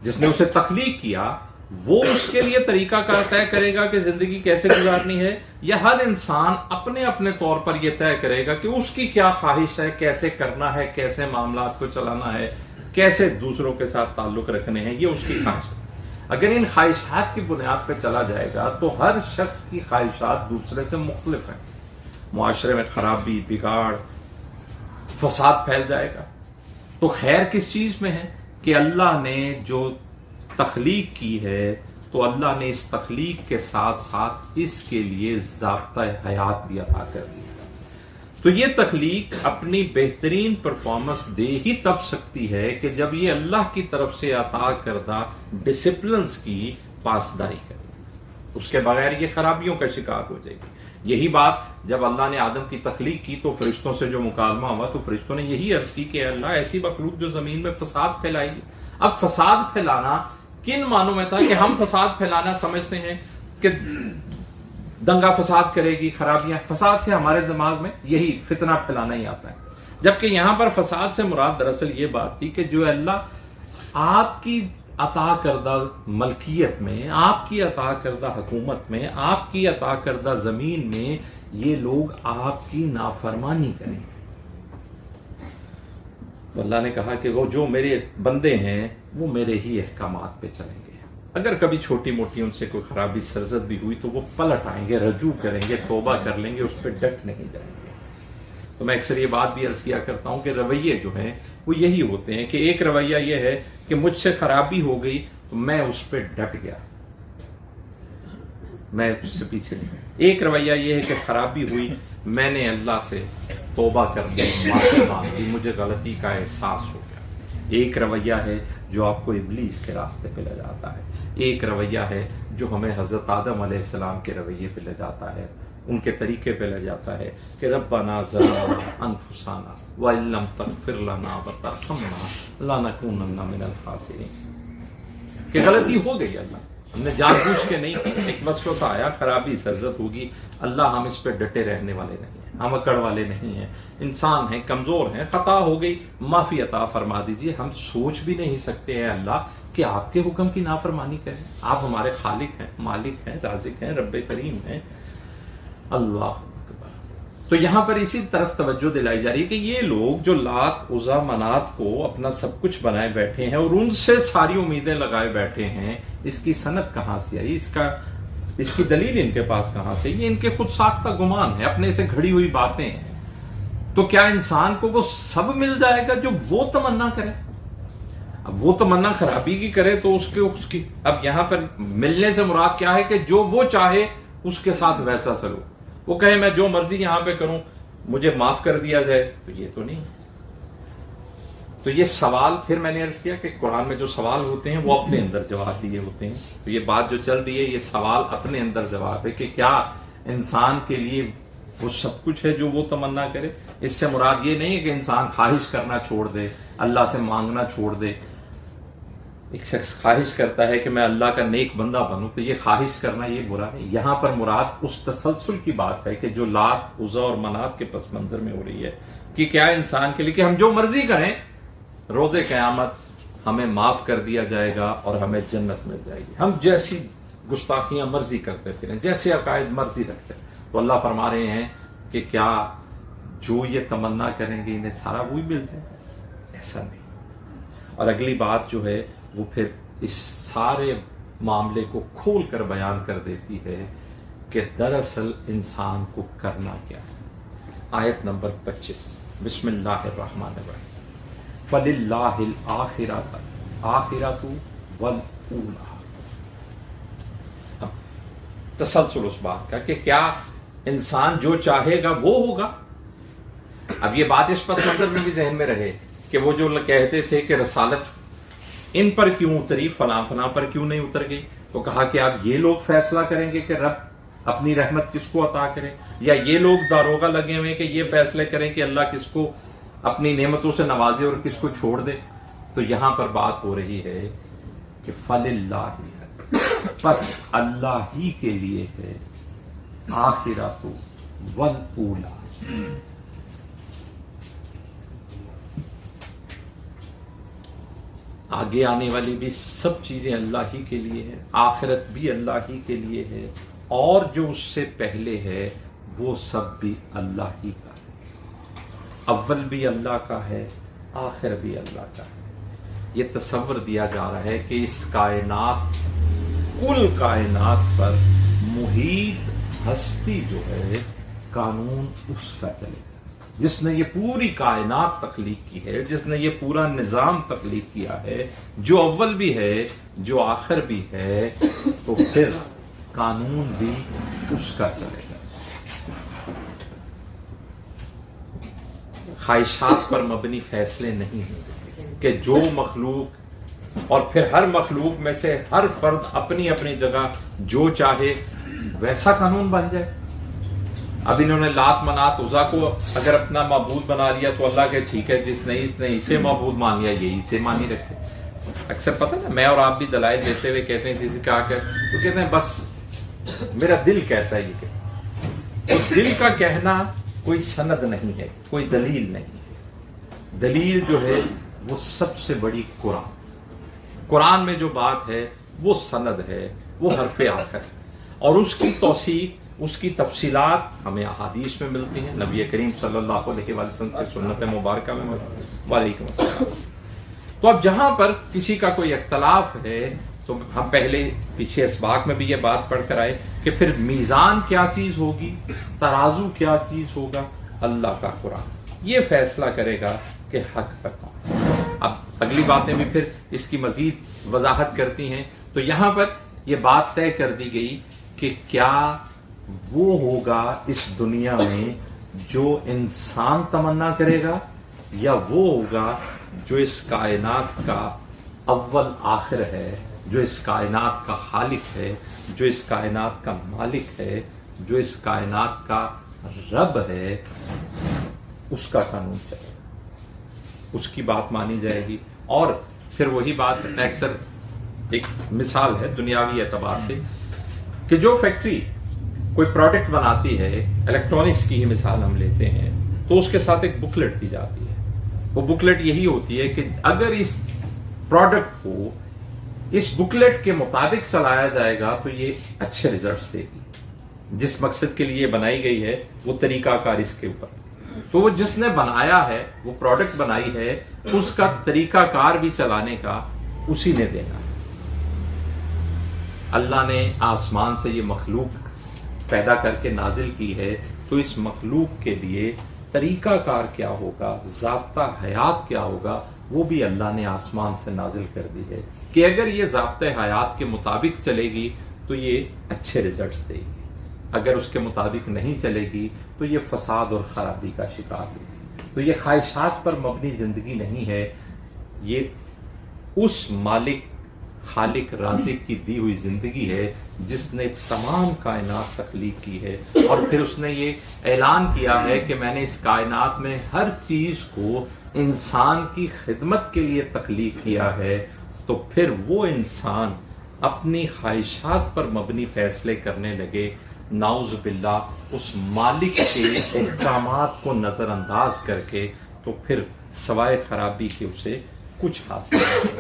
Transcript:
जिसने उसे तख्लीक किया वो उसके लिए तरीका कार तय करेगा कि जिंदगी कैसे गुजारनी है, या हर इंसान अपने अपने तौर पर यह तय करेगा कि उसकी क्या ख्वाहिश है, कैसे करना है, कैसे मामलात को चलाना है, कैसे दूसरों के साथ ताल्लुक रखने हैं, ये उसकी ख्वाहिश है। अगर इन ख्वाहिशात की बुनियाद पर चला जाएगा तो हर शख्स की ख्वाहिशात दूसरे से मुख्तलिफ हैं, मुआशरे में खराबी, बिगाड़, फसाद फैल जाएगा। तो खैर किस चीज में है कि अल्लाह ने जो तख्लीक की है तो अल्लाह ने इस तख्लीक के साथ साथ इसके लिए ज़ाब्ता हयात भी अता कर दिया। तो ये तख्लीक अपनी बेहतरीन परफॉर्मेंस दे ही तब सकती है कि जब ये अल्लाह की तरफ से अता करदा डिसिप्लिन्स की पासदारी करे, उसके बगैर ये खराबियों का शिकार हो जाएगी। यही बात जब अल्लाह ने आदम की तख्लीक की तो फरिश्तों से जो मुकालमा हुआ तो फरिश्तों ने यही अर्ज की कि अल्लाह ऐसी मखलूक जो जमीन में फसाद फैलाएगी। अब फसाद फैलाना किन मानों में था कि हम फसाद फैलाना समझते हैं कि दंगा फसाद करेगी, खराबियां, फसाद से हमारे दिमाग में यही फितना फैलाना ही आता है, जबकि यहां पर फसाद से मुराद दरअसल ये बात थी कि जो अल्लाह आपकी अता करदा मलकियत में, आपकी अता करदा हुकूमत में, आपकी अता करदा जमीन में ये लोग आपकी नाफरमानी करेंगे। तो अल्लाह ने कहा कि वो जो मेरे बंदे हैं वो मेरे ही अहकामात पे चलेंगे। अगर कभी छोटी मोटी उनसे कोई खराबी सरजद भी हुई तो वो पलट आएंगे, रजू करेंगे, तौबा कर लेंगे, उस पर डट नहीं जाएंगे। तो मैं अक्सर ये बात भी अर्ज किया करता हूं कि रवैये जो हैं वो यही होते हैं कि एक रवैया ये है कि मुझसे खराबी हो गई तो मैं उस पर डट गया, मैं उससे पीछे नहीं। एक रवैया ये है कि खराबी हुई, मैंने अल्लाह से तौबा कर दी, माफी मांग दी, मुझे गलती का एहसास हो गया। एक रवैया है जो आपको इब्लीस के रास्ते पे ले जाता है, एक रवैया है जो हमें हजरत आदम अलैहिस्सलाम के रवैये पे ले जाता है, उनके तरीके पे ले जाता है कि रब्बना ज़लमना अनफुसना व इल्लम तग़फिर लना व तरहमना लनकूनन्ना मिनल खासिरीन। कि गलती हो गई अल्लाह, हमने जानबूझ के नहीं की, एक वसवसा आया, खराबी सरजद होगी, अल्लाह हम इस पे डटे रहने वाले नहीं हैं, हम अकड़ वाले नहीं हैं, इंसान हैं, कमजोर हैं, खता हो गई, माफी अता फरमा दीजिए। हम सोच भी नहीं सकते हैं अल्लाह कि आपके हुक्म की नाफरमानी करें। आप हमारे खालिक हैं, मालिक हैं, राज़िक हैं, रब्बे करीम हैं। अल्लाह अकबर। तो यहां पर इसी तरफ तवज्जो दिलाई जा रही है कि ये लोग जो लात, उज़ा, मनात को अपना सब कुछ बनाए बैठे हैं और उनसे सारी उम्मीदें लगाए बैठे हैं, इसकी सनद कहां से आई, इसकी दलील इनके पास कहां से? ये इनके खुद साख्ता गुमान है, अपने से घड़ी हुई बातें हैं। तो क्या इंसान को वो सब मिल जाएगा जो वो तमन्ना करे? अब वो तमन्ना खराबी की करे तो उसकी अब यहां पर मिलने से मुराद क्या है कि जो वो चाहे उसके साथ वैसा सलूक, वो कहे मैं जो मर्जी यहां पे करूं मुझे माफ कर दिया जाए, तो ये तो नहीं। तो ये सवाल फिर मैंने अर्ज किया कि कुरान में जो सवाल होते हैं वो अपने अंदर जवाब दिए होते हैं। तो ये बात जो चल रही है ये सवाल अपने अंदर जवाब है कि क्या इंसान के लिए वो सब कुछ है जो वो तमन्ना करे? इससे मुराद ये नहीं है कि इंसान ख्वाहिश करना छोड़ दे, अल्लाह से मांगना छोड़ दे। एक शख्स ख्वाहिश करता है कि मैं अल्लाह का नेक बंदा बनूं, तो ये ख्वाहिश करना ये बुरा नहीं। यहां पर मुराद उस तसलसल की बात है कि जो लात, उज़ा और मनात के पस मंजर में हो रही है कि क्या इंसान के लिए कि हम जो मर्जी करें रोजे क़यामत हमें माफ कर दिया जाएगा और हमें जन्नत मिल जाएगी, हम जैसी गुस्ताखियां मर्जी करते फिरें, जैसे अकायद मर्जी रखते। तो अल्लाह फरमा रहे हैं कि क्या जो ये तमन्ना करेंगे इन्हें सारा वही मिल जाएगा? ऐसा नहीं। और अगली बात जो है वो फिर इस सारे मामले को खोल कर बयान कर देती है कि दरअसल इंसान को करना क्या है। आयत नंबर 25, बिस्मिल्लाहिर्रहमानिर्रहीम, फलिल्लाहिल आखिरतु वल ऊला। अब तसलसल उस बात का कि क्या इंसान जो चाहेगा वो होगा। अब ये बात इस पस मंजर में भी जहन में रहे कि वो जो कहते थे कि रसालत इन पर क्यों उतरी, फलां फलां पर क्यों नहीं उतर गई, तो कहा कि आप ये लोग फैसला करेंगे कि रब अपनी रहमत किसको अता करे, या ये लोग दारोगा लगे हुए कि ये फैसले करें कि अल्लाह किसको अपनी नेमतों से नवाजे और किसको छोड़ दे। तो यहां पर बात हो रही है कि फलिल्लाहि, बस अल्लाह ही के लिए है, आखिरतु वल ऊला, آگے آنے والی بھی سب چیزیں اللہ ہی کے لیے ہے، آخرت بھی اللہ ہی کے لیے ہے، اور جو اس سے پہلے ہے وہ سب بھی اللہ ہی کا ہے، اول بھی اللہ کا ہے، آخر بھی اللہ کا ہے۔ یہ تصور دیا جا رہا ہے کہ اس کائنات، کل کائنات پر محیط ہستی جو ہے قانون اس کا چلے گا، جس نے یہ پوری کائنات تخلیق کی ہے، جس نے یہ پورا نظام تخلیق کیا ہے، جو اول بھی ہے جو آخر بھی ہے، تو پھر قانون بھی اس کا چلے گا۔ خواہشات پر مبنی فیصلے نہیں ہیں کہ جو مخلوق، اور پھر ہر مخلوق میں سے ہر فرد اپنی اپنی جگہ جو چاہے ویسا قانون بن جائے۔ اب انہوں نے لات منات عزا کو اگر اپنا معبود بنا لیا تو اللہ کہ ٹھیک ہے، جس نے اسے معبود مان لیا یہی سے مانی رکھے۔ اکثر پتہ نا، میں اور آپ بھی دلائل دیتے ہوئے کہتے ہیں جسے کہا کہ تو کہتے ہیں بس میرا دل کہتا ہے یہ کہ دل کا کہنا کوئی سند نہیں ہے، کوئی دلیل نہیں ہے۔ دلیل جو ہے وہ سب سے بڑی قرآن میں جو بات ہے وہ سند ہے، وہ حرف آخر ہے، اور اس کی توثیق، اس کی تفصیلات ہمیں احادیث میں ملتی ہیں، نبی کریم صلی اللہ علیہ وسلم کی سنت مبارکہ میں ملتی ہیں۔ وعلیکم السلام۔ تو اب جہاں پر کسی کا کوئی اختلاف ہے تو ہم پہلے پیچھے اسباق میں بھی یہ بات پڑھ کر آئے کہ پھر میزان کیا چیز ہوگی، ترازو کیا چیز ہوگا، اللہ کا قرآن یہ فیصلہ کرے گا کہ حق پر کون۔ اب اگلی باتیں بھی پھر اس کی مزید وضاحت کرتی ہیں، تو یہاں پر یہ بات طے کر دی گئی کہ کیا وہ ہوگا اس دنیا میں جو انسان تمنا کرے گا، یا وہ ہوگا جو اس کائنات کا اول آخر ہے، جو اس کائنات کا خالق ہے، جو اس کائنات کا مالک ہے، جو اس کائنات کا رب ہے، اس کا قانون چلے گا، اس کی بات مانی جائے گی۔ اور پھر وہی بات اکثر ایک مثال ہے دنیاوی اعتبار سے کہ جو فیکٹری کوئی پروڈکٹ بناتی ہے، الیکٹرانکس کی ہی مثال ہم لیتے ہیں، تو اس کے ساتھ ایک بکلیٹ دی جاتی ہے۔ وہ بکلیٹ یہی ہوتی ہے کہ اگر اس پروڈکٹ کو اس بکلیٹ کے مطابق چلایا جائے گا تو یہ اچھے ریزلٹس دے گی، جس مقصد کے لیے بنائی گئی ہے وہ طریقہ کار اس کے اوپر، تو وہ جس نے بنایا ہے، وہ پروڈکٹ بنائی ہے، اس کا طریقہ کار بھی چلانے کا اسی نے دینا ہے۔ اللہ نے آسمان سے یہ مخلوق پیدا کر کے نازل کی ہے، تو اس مخلوق کے لیے طریقہ کار کیا ہوگا، ضابطہ حیات کیا ہوگا، وہ بھی اللہ نے آسمان سے نازل کر دی ہے کہ اگر یہ ضابطہ حیات کے مطابق چلے گی تو یہ اچھے ریزلٹس دے گی، اگر اس کے مطابق نہیں چلے گی تو یہ فساد اور خرابی کا شکار ہوگی۔ تو یہ خواہشات پر مبنی زندگی نہیں ہے، یہ اس مالک، خالق، رازق کی دی ہوئی زندگی ہے جس نے تمام کائنات تخلیق کی ہے، اور پھر اس نے یہ اعلان کیا ہے کہ میں نے اس کائنات میں ہر چیز کو انسان کی خدمت کے لیے تخلیق کیا ہے۔ تو پھر وہ انسان اپنی خواہشات پر مبنی فیصلے کرنے لگے، نعوذ باللہ اس مالک کے احکامات کو نظر انداز کر کے، تو پھر سوائے خرابی کے اسے کچھ حاصل نہیں۔